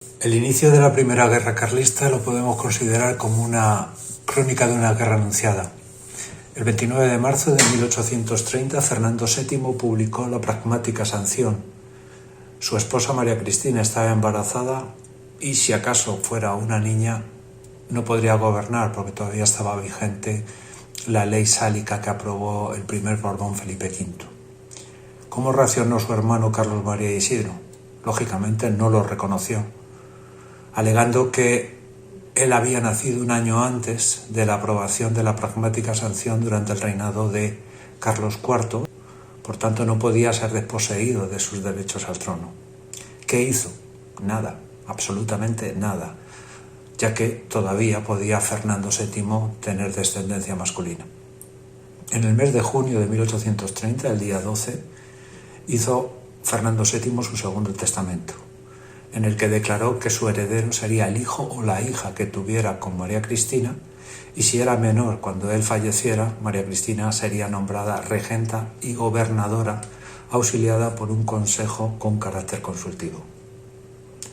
El inicio de la Primera Guerra Carlista lo podemos considerar como una crónica de una guerra anunciada. El 29 de marzo de 1830, Fernando VII publicó la Pragmática Sanción. Su esposa María Cristina estaba embarazada y, si acaso fuera una niña, no podría gobernar porque todavía estaba vigente la ley sálica que aprobó el primer Borbón Felipe V. ¿Cómo reaccionó su hermano Carlos María Isidro? Lógicamente no lo reconoció, alegando que él había nacido un año antes de la aprobación de la Pragmática Sanción durante el reinado de Carlos IV, por tanto no podía ser desposeído de sus derechos al trono. ¿Qué hizo? Nada, absolutamente nada, ya que todavía podía Fernando VII tener descendencia masculina. En el mes de junio de 1830, el día 12, hizo Fernando VII su segundo testamento, en el que declaró que su heredero sería el hijo o la hija que tuviera con María Cristina, y si era menor cuando él falleciera, María Cristina sería nombrada regenta y gobernadora, auxiliada por un consejo con carácter consultivo.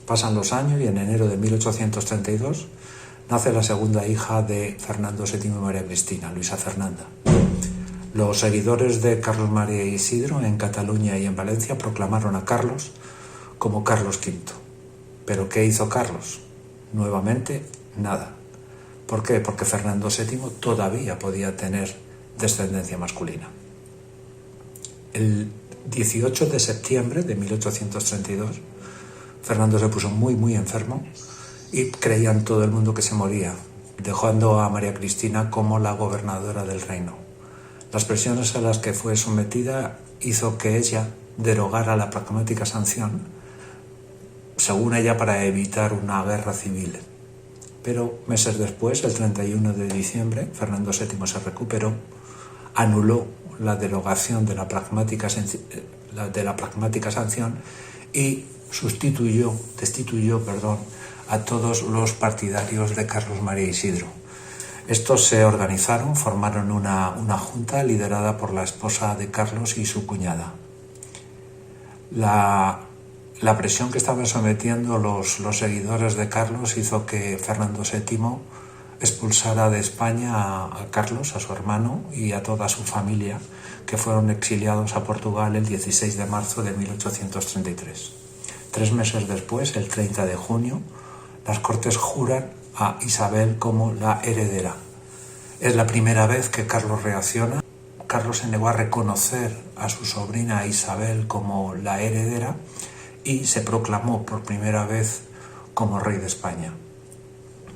Pasan los años y en enero de 1832 nace la segunda hija de Fernando VII y María Cristina, Luisa Fernanda. Los seguidores de Carlos María Isidro en Cataluña y en Valencia proclamaron a Carlos como Carlos V. ¿Pero qué hizo Carlos? Nuevamente, nada. ¿Por qué? Porque Fernando VII todavía podía tener descendencia masculina. El 18 de septiembre de 1832, Fernando se puso muy enfermo y creían todo el mundo que se moría, dejando a María Cristina como la gobernadora del reino. Las presiones a las que fue sometida hizo que ella derogara la Pragmática Sanción, según ella, para evitar una guerra civil. Pero meses después, el 31 de diciembre, Fernando VII se recuperó, anuló la derogación de la Pragmática Sanción y destituyó a todos los partidarios de Carlos María Isidro. Estos se organizaron, formaron una junta liderada por la esposa de Carlos y su cuñada. La presión que estaban sometiendo los seguidores de Carlos hizo que Fernando VII expulsara de España a Carlos, a su hermano, y a toda su familia, que fueron exiliados a Portugal el 16 de marzo de 1833. 3 meses después, el 30 de junio, las Cortes juran a Isabel como la heredera. Es la primera vez que Carlos reacciona. Carlos se negó a reconocer a su sobrina Isabel como la heredera y se proclamó por primera vez como rey de España.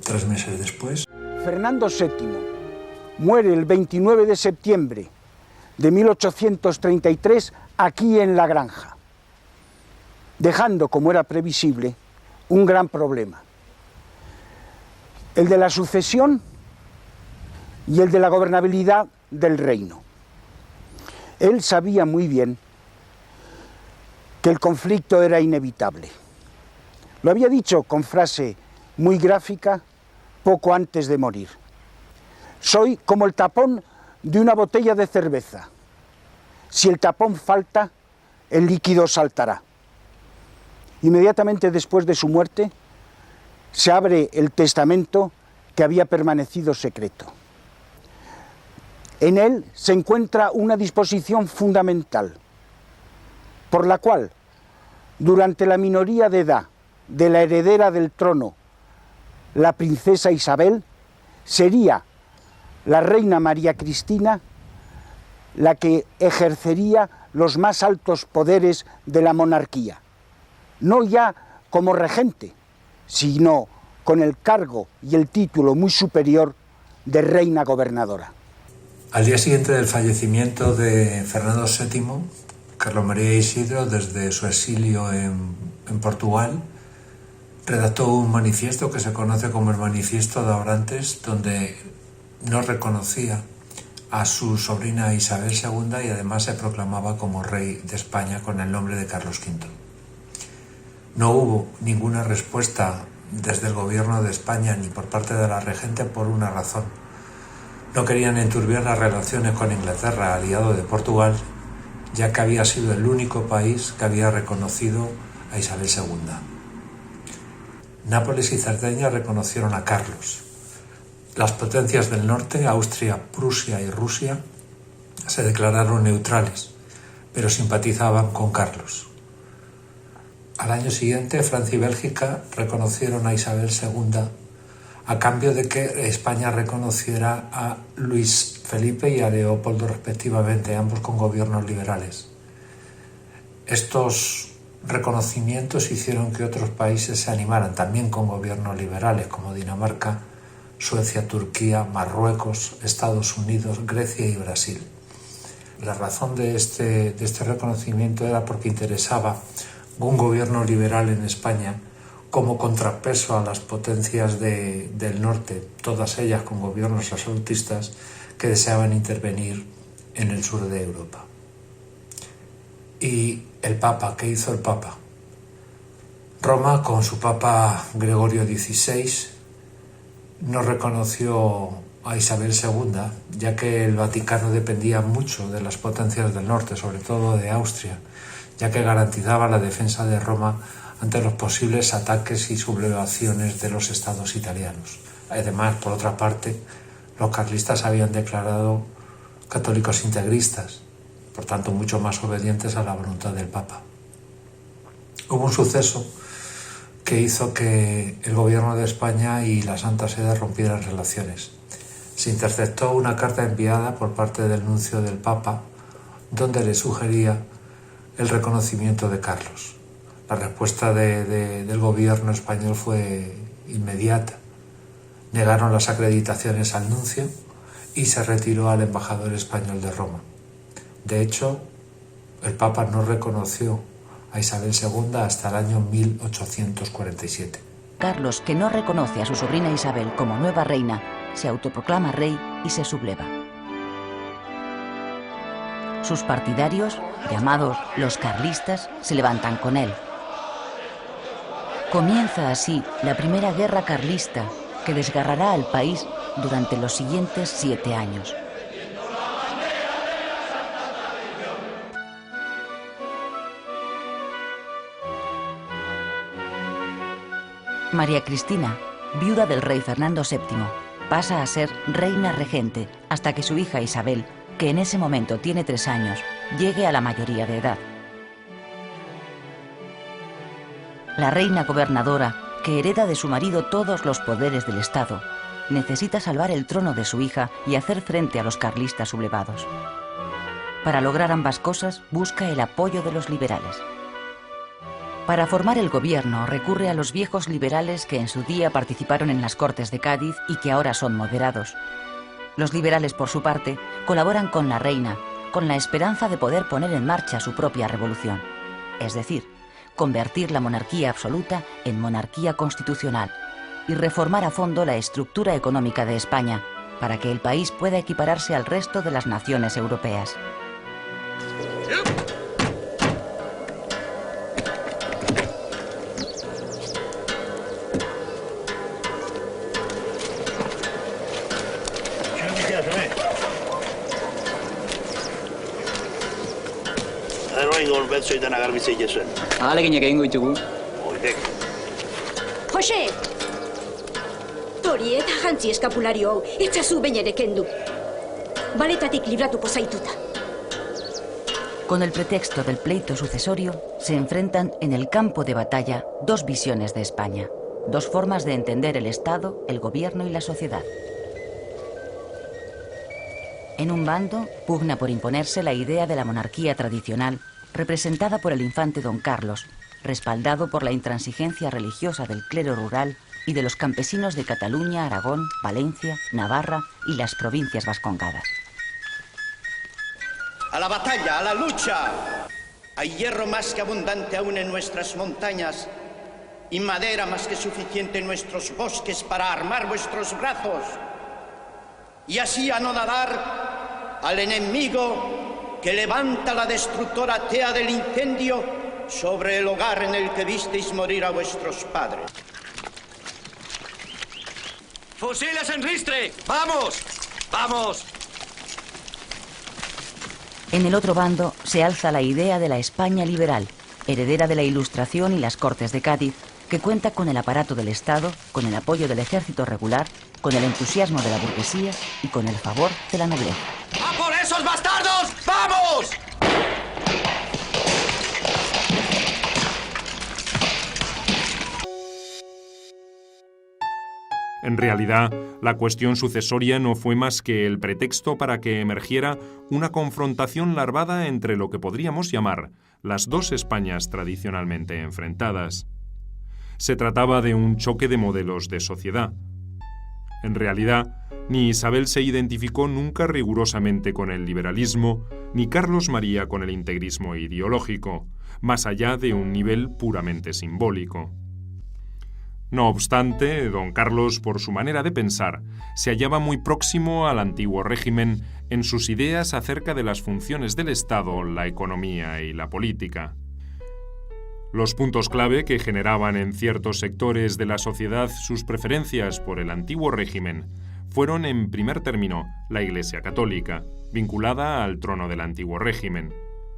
3 meses después, Fernando VII muere el 29 de septiembre de 1833 aquí en La Granja, dejando, como era previsible, un gran problema: el de la sucesión y el de la gobernabilidad del reino. Él sabía muy bien que el conflicto era inevitable. Lo había dicho con frase muy gráfica poco antes de morir: soy como el tapón de una botella de cerveza. Si el tapón falta, el líquido saltará. Inmediatamente después de su muerte, se abre el testamento que había permanecido secreto. En él se encuentra una disposición fundamental, por la cual, durante la minoría de edad de la heredera del trono, la princesa Isabel, sería la reina María Cristina la que ejercería los más altos poderes de la monarquía, no ya como regente, sino con el cargo y el título muy superior de reina gobernadora. Al día siguiente del fallecimiento de Fernando VII, Carlos María Isidro, desde su exilio en Portugal, redactó un manifiesto que se conoce como el Manifiesto de Abrantes, donde no reconocía a su sobrina Isabel II y además se proclamaba como rey de España con el nombre de Carlos V. No hubo ninguna respuesta desde el gobierno de España ni por parte de la regente por una razón. No querían enturbiar las relaciones con Inglaterra, aliado de Portugal, ya que había sido el único país que había reconocido a Isabel II. Nápoles y Cerdeña reconocieron a Carlos. Las potencias del norte, Austria, Prusia y Rusia, se declararon neutrales, pero simpatizaban con Carlos. Al año siguiente, Francia y Bélgica reconocieron a Isabel II a cambio de que España reconociera a Luis Felipe y a Leopoldo respectivamente, ambos con gobiernos liberales. Estos reconocimientos hicieron que otros países se animaran, también con gobiernos liberales, como Dinamarca, Suecia, Turquía, Marruecos, Estados Unidos, Grecia y Brasil. La razón de este reconocimiento era porque interesaba un gobierno liberal en España como contrapeso a las potencias del norte, todas ellas con gobiernos absolutistas que deseaban intervenir en el sur de Europa. Y el Papa, ¿qué hizo el Papa? Roma, con su Papa Gregorio XVI, no reconoció a Isabel II, ya que el Vaticano dependía mucho de las potencias del norte, sobre todo de Austria, ya que garantizaba la defensa de Roma ante los posibles ataques y sublevaciones de los estados italianos. Además, por otra parte, los carlistas habían declarado católicos integristas, por tanto mucho más obedientes a la voluntad del Papa. Hubo un suceso que hizo que el gobierno de España y la Santa Sede rompieran relaciones. Se interceptó una carta enviada por parte del nuncio del Papa donde le sugería el reconocimiento de Carlos. La respuesta del gobierno español fue inmediata. Negaron las acreditaciones al nuncio y se retiró al embajador español de Roma. De hecho, el Papa no reconoció a Isabel II hasta el año 1847. Carlos, que no reconoce a su sobrina Isabel como nueva reina, se autoproclama rey y se subleva. Sus partidarios, llamados los carlistas, se levantan con él. Comienza así la primera guerra carlista que desgarrará al país durante los siguientes 7 años. María Cristina, viuda del rey Fernando VII, pasa a ser reina regente hasta que su hija Isabel, que en ese momento tiene 3 años, llegue a la mayoría de edad. La reina gobernadora, que hereda de su marido todos los poderes del Estado, necesita salvar el trono de su hija y hacer frente a los carlistas sublevados. Para lograr ambas cosas, busca el apoyo de los liberales. Para formar el gobierno recurre a los viejos liberales que en su día participaron en las Cortes de Cádiz y que ahora son moderados. Los liberales, por su parte, colaboran con la reina, con la esperanza de poder poner en marcha su propia revolución, es decir, convertir la monarquía absoluta en monarquía constitucional y reformar a fondo la estructura económica de España para que el país pueda equipararse al resto de las naciones europeas. Jose! Tori eta jantzi eskapulario hau, etzazu behin ere kendu. Baletatik libratuko zaituta. Con el pretexto del pleito sucesorio, se enfrentan en el campo de batalla 2 visiones de España, 2 formas de entender el Estado, el gobierno y la sociedad. En un bando, pugna por imponerse la idea de la monarquía tradicional, representada por el infante Don Carlos, respaldado por la intransigencia religiosa del clero rural y de los campesinos de Cataluña, Aragón, Valencia, Navarra y las provincias vascongadas. A la batalla, a la lucha. Hay hierro más que abundante aún en nuestras montañas y madera más que suficiente en nuestros bosques para armar vuestros brazos y así anodar al enemigo que levanta la destructora tea del incendio sobre el hogar en el que visteis morir a vuestros padres. ¡Fusiles en ristre! ¡Vamos! ¡Vamos! En el otro bando se alza la idea de la España liberal, heredera de la Ilustración y las Cortes de Cádiz, que cuenta con el aparato del Estado, con el apoyo del ejército regular, con el entusiasmo de la burguesía y con el favor de la nobleza. ¡A por esos bastardos! ¡Vamos! En realidad, la cuestión sucesoria no fue más que el pretexto para que emergiera una confrontación larvada entre lo que podríamos llamar las dos Españas tradicionalmente enfrentadas. Se trataba de un choque de modelos de sociedad. En realidad, ni Isabel se identificó nunca rigurosamente con el liberalismo, ni Carlos María con el integrismo ideológico, más allá de un nivel puramente simbólico. No obstante, don Carlos, por su manera de pensar, se hallaba muy próximo al antiguo régimen en sus ideas acerca de las funciones del Estado, la economía y la política. Los puntos clave que generaban en ciertos sectores de la sociedad sus preferencias por el antiguo régimen fueron, en primer término, la Iglesia católica, vinculada al trono del antiguo régimen.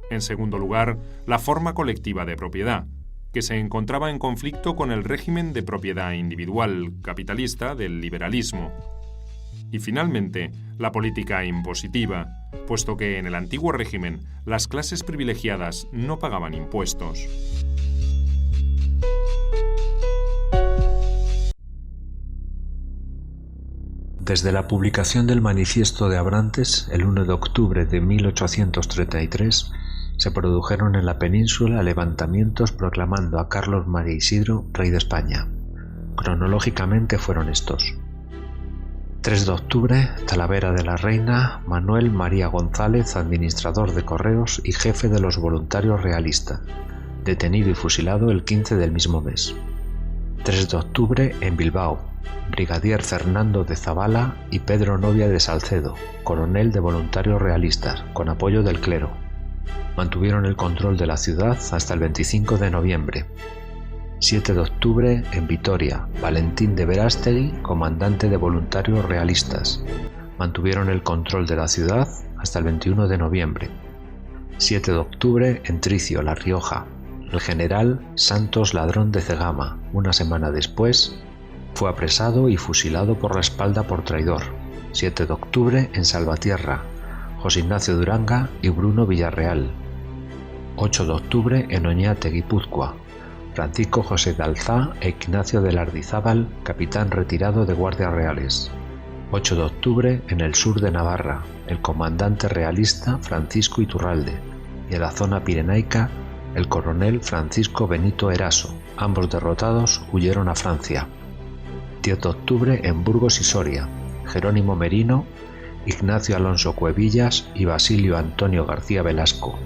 En segundo lugar, la forma colectiva de propiedad, que se encontraba en conflicto con el régimen de propiedad individual capitalista del liberalismo. Y finalmente, la política impositiva, puesto que en el antiguo régimen las clases privilegiadas no pagaban impuestos. Desde la publicación del Manifiesto de Abrantes, el 1 de octubre de 1833, se produjeron en la península levantamientos proclamando a Carlos María Isidro rey de España. Cronológicamente fueron estos: 3 de octubre, Talavera de la Reina, Manuel María González, administrador de correos y jefe de los voluntarios realistas, detenido y fusilado el 15 del mismo mes. 3 de octubre, en Bilbao, brigadier Fernando de Zavala y Pedro Novia de Salcedo, coronel de voluntarios realistas, con apoyo del clero. Mantuvieron el control de la ciudad hasta el 25 de noviembre. 7 de octubre, en Vitoria, Valentín de Verástegui, comandante de voluntarios realistas. Mantuvieron el control de la ciudad hasta el 21 de noviembre. 7 de octubre, en Tricio, La Rioja, el general Santos Ladrón de Cegama, una semana después, fue apresado y fusilado por la espalda por traidor. 7 de octubre, en Salvatierra, José Ignacio Duranga y Bruno Villarreal. 8 de octubre, en Oñate, Guipúzcoa, Francisco José de Alzá e Ignacio de Lardizábal, capitán retirado de Guardias Reales. 8 de octubre, en el sur de Navarra, el comandante realista Francisco Iturralde, y en la zona pirenaica, el coronel Francisco Benito Eraso. Ambos derrotados huyeron a Francia. 10 de octubre, en Burgos y Soria, Jerónimo Merino, Ignacio Alonso Cuevillas y Basilio Antonio García Velasco,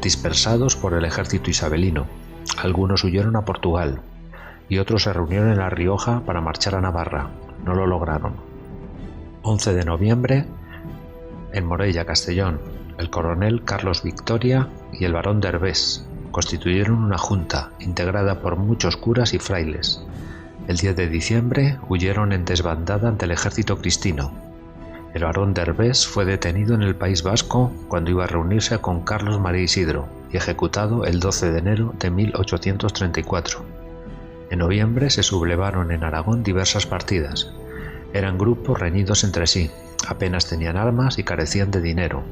dispersados por el ejército isabelino. Algunos huyeron a Portugal y otros se reunieron en La Rioja para marchar a Navarra. No lo lograron. 11 de noviembre, en Morella, Castellón, el coronel Carlos Victoria y el barón de Herbés constituyeron una junta integrada por muchos curas y frailes. El 10 de diciembre huyeron en desbandada ante el ejército cristino. El barón de Herbés fue detenido en el País Vasco cuando iba a reunirse con Carlos María Isidro y ejecutado el 12 de enero de 1834. En noviembre se sublevaron en Aragón diversas partidas. Eran grupos reñidos entre sí, apenas tenían armas y carecían de dinero.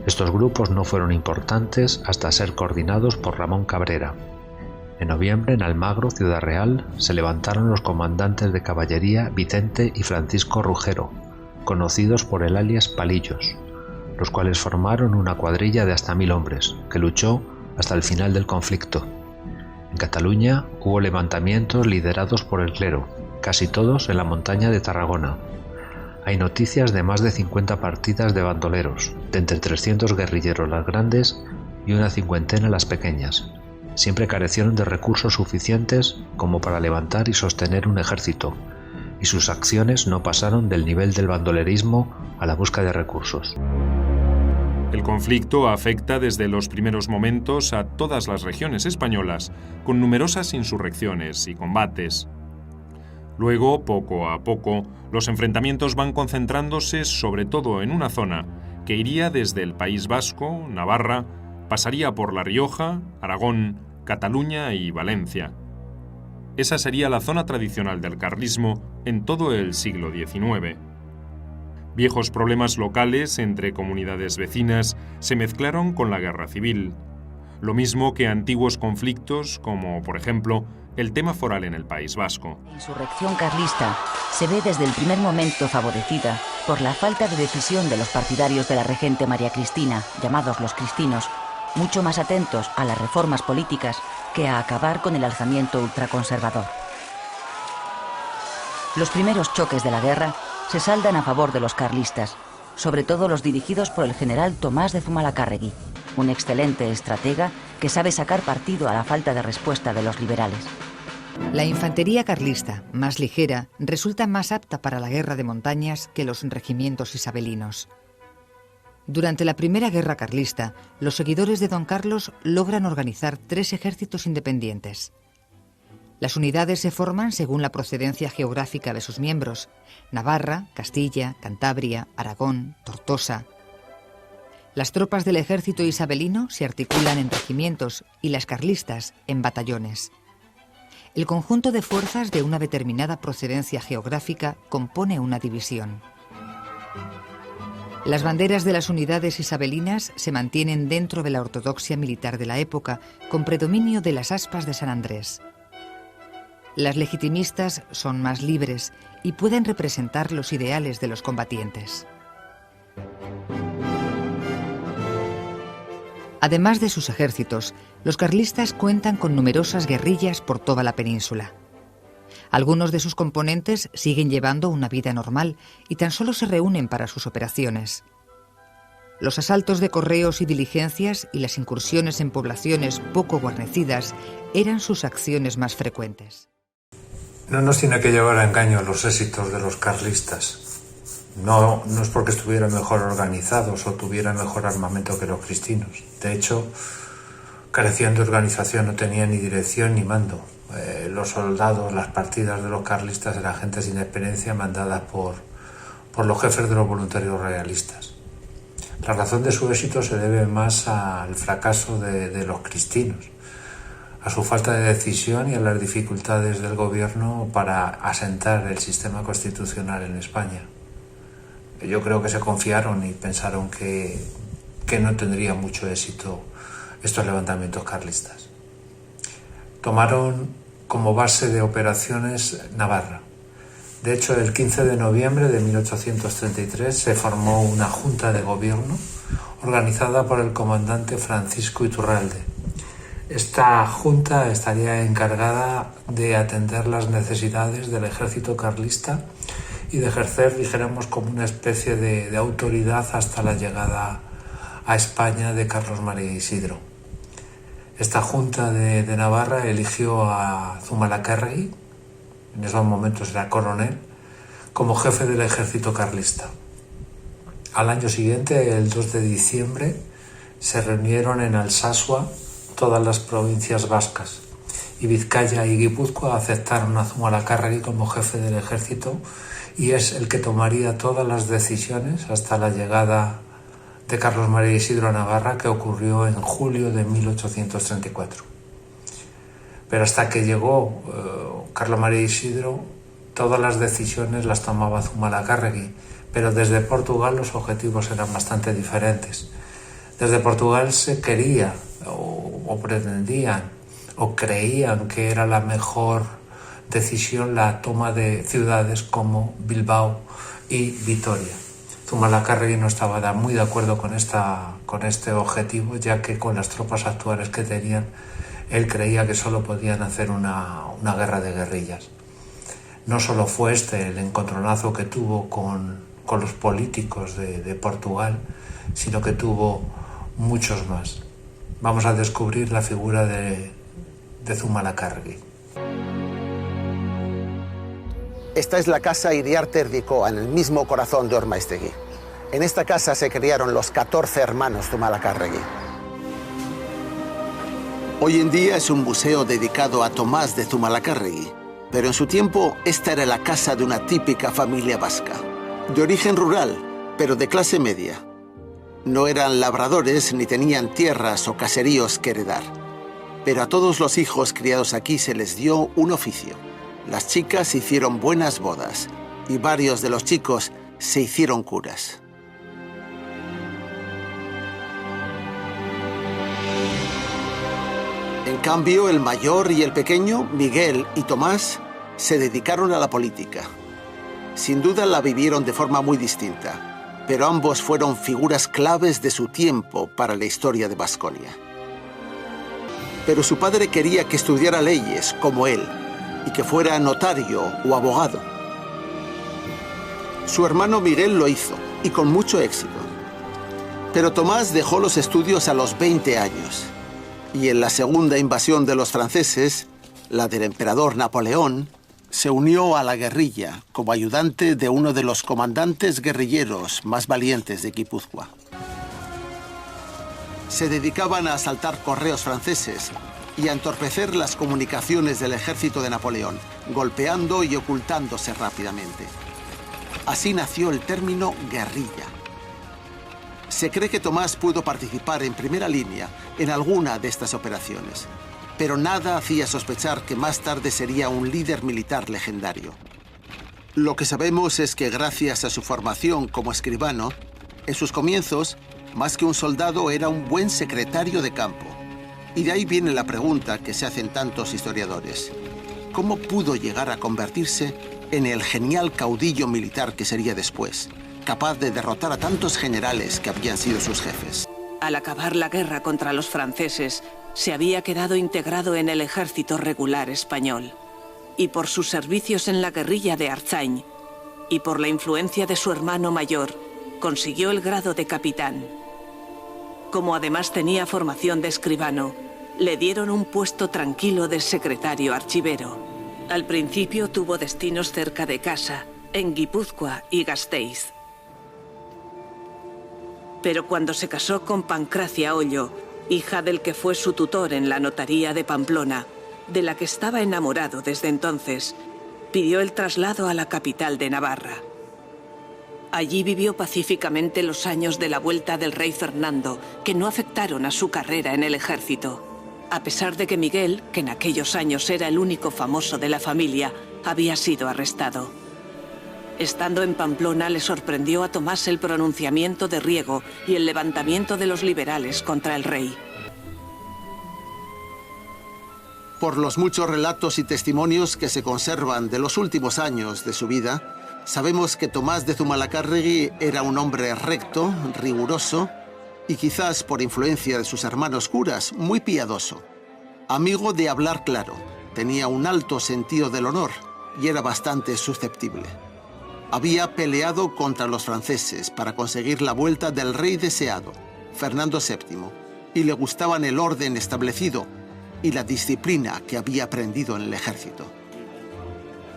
Estos grupos no fueron importantes hasta ser coordinados por Ramón Cabrera. En noviembre, en Almagro, Ciudad Real, se levantaron los comandantes de caballería Vicente y Francisco Rugero, conocidos por el alias Palillos, los cuales formaron una cuadrilla de hasta 1000 hombres, que luchó hasta el final del conflicto. En Cataluña hubo levantamientos liderados por el clero, casi todos en la montaña de Tarragona. Hay noticias de más de 50 partidas de bandoleros, de entre 300 guerrilleros las grandes y una cincuentena las pequeñas. Siempre carecieron de recursos suficientes como para levantar y sostener un ejército, y sus acciones no pasaron del nivel del bandolerismo a la busca de recursos. El conflicto afecta desde los primeros momentos a todas las regiones españolas, con numerosas insurrecciones y combates. Luego, poco a poco, los enfrentamientos van concentrándose sobre todo en una zona que iría desde el País Vasco, Navarra, pasaría por La Rioja, Aragón, Cataluña y Valencia. Esa sería la zona tradicional del carlismo en todo el siglo XIX. Viejos problemas locales entre comunidades vecinas se mezclaron con la guerra civil, lo mismo que antiguos conflictos como, por ejemplo, el tema foral en el País Vasco. La insurrección carlista se ve desde el primer momento favorecida por la falta de decisión de los partidarios de la regente María Cristina, llamados los cristinos, mucho más atentos a las reformas políticas que a acabar con el alzamiento ultraconservador. Los primeros choques de la guerra se saldan a favor de los carlistas, sobre todo los dirigidos por el general Tomás de Zumalacárregui, un excelente estratega que sabe sacar partido a la falta de respuesta de los liberales. La infantería carlista, más ligera, resulta más apta para la guerra de montañas que los regimientos isabelinos. Durante la Primera Guerra Carlista, los seguidores de Don Carlos logran organizar 3 ejércitos independientes. Las unidades se forman según la procedencia geográfica de sus miembros: Navarra, Castilla, Cantabria, Aragón, Tortosa. Las tropas del ejército isabelino se articulan en regimientos y las carlistas en batallones. El conjunto de fuerzas de una determinada procedencia geográfica compone una división. Las banderas de las unidades isabelinas se mantienen dentro de la ortodoxia militar de la época, con predominio de las aspas de San Andrés. Las legitimistas son más libres y pueden representar los ideales de los combatientes. Además de sus ejércitos, los carlistas cuentan con numerosas guerrillas por toda la península. Algunos de sus componentes siguen llevando una vida normal y tan solo se reúnen para sus operaciones. Los asaltos de correos y diligencias y las incursiones en poblaciones poco guarnecidas eran sus acciones más frecuentes. No nos tiene que llevar a engaño los éxitos de los carlistas. No es porque estuvieran mejor organizados o tuvieran mejor armamento que los cristinos. De hecho, carecían de organización, no tenían ni dirección ni mando. Los soldados, las partidas de los carlistas eran gente sin experiencia mandadas por los jefes de los voluntarios realistas. La razón de su éxito se debe más al fracaso de los cristinos, a su falta de decisión y a las dificultades del gobierno para asentar el sistema constitucional en España. Yo creo que se confiaron y pensaron que no tendría mucho éxito estos levantamientos carlistas. Tomaron como base de operaciones Navarra. De hecho, el 15 de noviembre de 1833 se formó una junta de gobierno organizada por el comandante Francisco Iturralde. Esta junta estaría encargada de atender las necesidades del ejército carlista y de ejercer, dijéramos, como una especie de autoridad hasta la llegada a España de Carlos María Isidro. Esta junta de Navarra eligió a Zumalacárregui, en esos momentos era coronel, como jefe del ejército carlista. Al año siguiente, el 2 de diciembre, se reunieron en Alsasua todas las provincias vascas y Vizcaya y Guipúzcoa aceptaron a Zumalacárregui como jefe del ejército y es el que tomaría todas las decisiones hasta la llegada de Carlos María Isidro a Navarra, que ocurrió en julio de 1834. Pero hasta que llegó Carlos María Isidro, todas las decisiones las tomaba Zumalacárregui, pero desde Portugal los objetivos eran bastante diferentes. Desde Portugal se quería o pretendían o creían que era la mejor decisión la toma de ciudades como Bilbao y Vitoria. Zumalacárregui no estaba muy de acuerdo con este objetivo, ya que con las tropas actuales que tenían, él creía que solo podían hacer una guerra de guerrillas. No solo fue el encontronazo que tuvo con los políticos de Portugal, sino que tuvo muchos más. Vamos a descubrir la figura de Zumalacárregui. Esta es la casa Iriarte Erdicoa, en el mismo corazón de Ormaiztegui. En esta casa se criaron los 14 hermanos Zumalacárregui. Hoy en día es un museo dedicado a Tomás de Zumalacárregui, pero en su tiempo esta era la casa de una típica familia vasca, de origen rural, pero de clase media. No eran labradores ni tenían tierras o caseríos que heredar, Pero a todos los hijos criados aquí se les dio un oficio. Las chicas hicieron buenas bodas y varios de los chicos se hicieron curas. En cambio, el mayor y el pequeño, Miguel y Tomás, se dedicaron a la política. Sin duda la vivieron de forma muy distinta, pero ambos fueron figuras claves de su tiempo para la historia de Baskonia. Pero su padre quería que estudiara leyes, como él, y que fuera notario o abogado. Su hermano Miguel lo hizo, y con mucho éxito. Pero Tomás dejó los estudios a los 20 años, y en la segunda invasión de los franceses, la del emperador Napoleón, se unió a la guerrilla como ayudante de uno de los comandantes guerrilleros más valientes de Guipúzcoa. Se dedicaban a asaltar correos franceses y a entorpecer las comunicaciones del ejército de Napoleón, golpeando y ocultándose rápidamente. Así nació el término guerrilla. Se cree que Tomás pudo participar en primera línea en alguna de estas operaciones, pero nada hacía sospechar que más tarde sería un líder militar legendario. Lo que sabemos es que gracias a su formación como escribano, en sus comienzos, más que un soldado, era un buen secretario de campo. Y de ahí viene la pregunta que se hacen tantos historiadores. ¿Cómo pudo llegar a convertirse en el genial caudillo militar que sería después, capaz de derrotar a tantos generales que habían sido sus jefes? Al acabar la guerra contra los franceses, se había quedado integrado en el ejército regular español. Y por sus servicios en la guerrilla de Arzain, y por la influencia de su hermano mayor, consiguió el grado de capitán. Como además tenía formación de escribano, le dieron un puesto tranquilo de secretario archivero. Al principio tuvo destinos cerca de casa, en Guipúzcoa y Gasteiz. Pero cuando se casó con Pancracia Ollo, hija del que fue su tutor en la notaría de Pamplona, de la que estaba enamorado desde entonces, pidió el traslado a la capital de Navarra. Allí vivió pacíficamente los años de la vuelta del rey Fernando, que no afectaron a su carrera en el ejército, a pesar de que Miguel, que en aquellos años era el único famoso de la familia, había sido arrestado. Estando en Pamplona, le sorprendió a Tomás el pronunciamiento de Riego y el levantamiento de los liberales contra el rey. Por los muchos relatos y testimonios que se conservan de los últimos años de su vida, sabemos que Tomás de Zumalacárregui era un hombre recto, riguroso y quizás por influencia de sus hermanos curas, muy piadoso. Amigo de hablar claro, tenía un alto sentido del honor y era bastante susceptible. Había peleado contra los franceses para conseguir la vuelta del rey deseado, Fernando VII, y le gustaban el orden establecido y la disciplina que había aprendido en el ejército.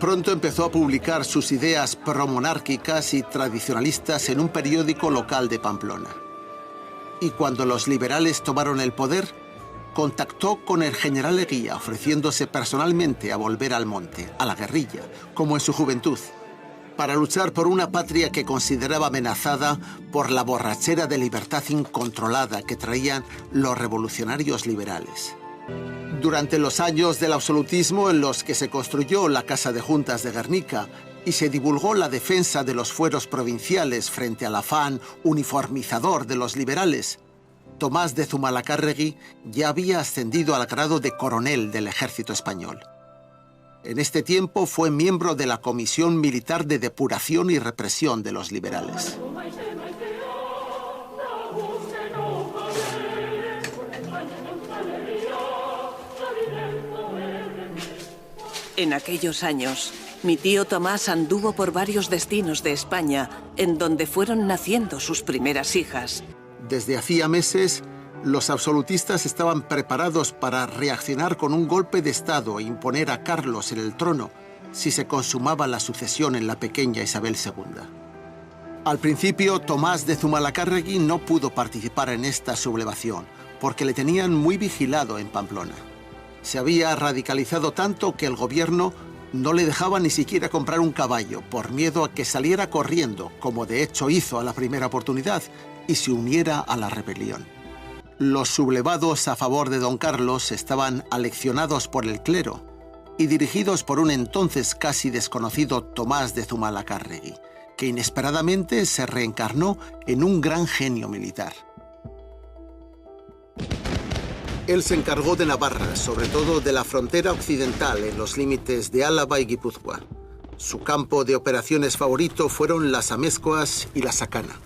Pronto empezó a publicar sus ideas promonárquicas y tradicionalistas en un periódico local de Pamplona. Y cuando los liberales tomaron el poder, contactó con el general Eguía, ofreciéndose personalmente a volver al monte, a la guerrilla, como en su juventud, para luchar por una patria que consideraba amenazada por la borrachera de libertad incontrolada que traían los revolucionarios liberales. Durante los años del absolutismo en los que se construyó la Casa de Juntas de Guernica y se divulgó la defensa de los fueros provinciales frente al afán uniformizador de los liberales, Tomás de Zumalacárregui ya había ascendido al grado de coronel del ejército español. En este tiempo fue miembro de la Comisión Militar de Depuración y Represión de los liberales. En aquellos años, mi tío Tomás anduvo por varios destinos de España, en donde fueron naciendo sus primeras hijas. Desde hacía meses, los absolutistas estaban preparados para reaccionar con un golpe de Estado e imponer a Carlos en el trono si se consumaba la sucesión en la pequeña Isabel II. Al principio, Tomás de Zumalacárregui no pudo participar en esta sublevación porque le tenían muy vigilado en Pamplona. Se había radicalizado tanto que el gobierno no le dejaba ni siquiera comprar un caballo por miedo a que saliera corriendo, como de hecho hizo a la primera oportunidad, y se uniera a la rebelión. Los sublevados a favor de don Carlos estaban aleccionados por el clero y dirigidos por un entonces casi desconocido Tomás de Zumalacárregui, que inesperadamente se reencarnó en un gran genio militar. Él se encargó de Navarra, sobre todo de la frontera occidental en los límites de Álava y Guipúzcoa. Su campo de operaciones favorito fueron las Amézcoas y la Sacana.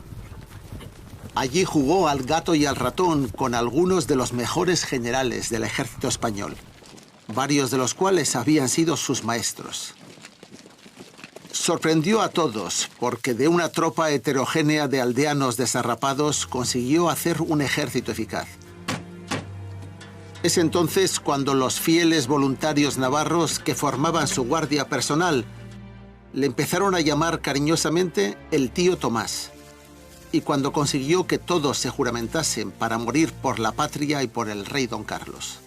Allí jugó al gato y al ratón con algunos de los mejores generales del ejército español, varios de los cuales habían sido sus maestros. Sorprendió a todos porque de una tropa heterogénea de aldeanos desarrapados consiguió hacer un ejército eficaz. Es entonces cuando los fieles voluntarios navarros que formaban su guardia personal le empezaron a llamar cariñosamente el tío Tomás, y cuando consiguió que todos se juramentasen para morir por la patria y por el rey don Carlos.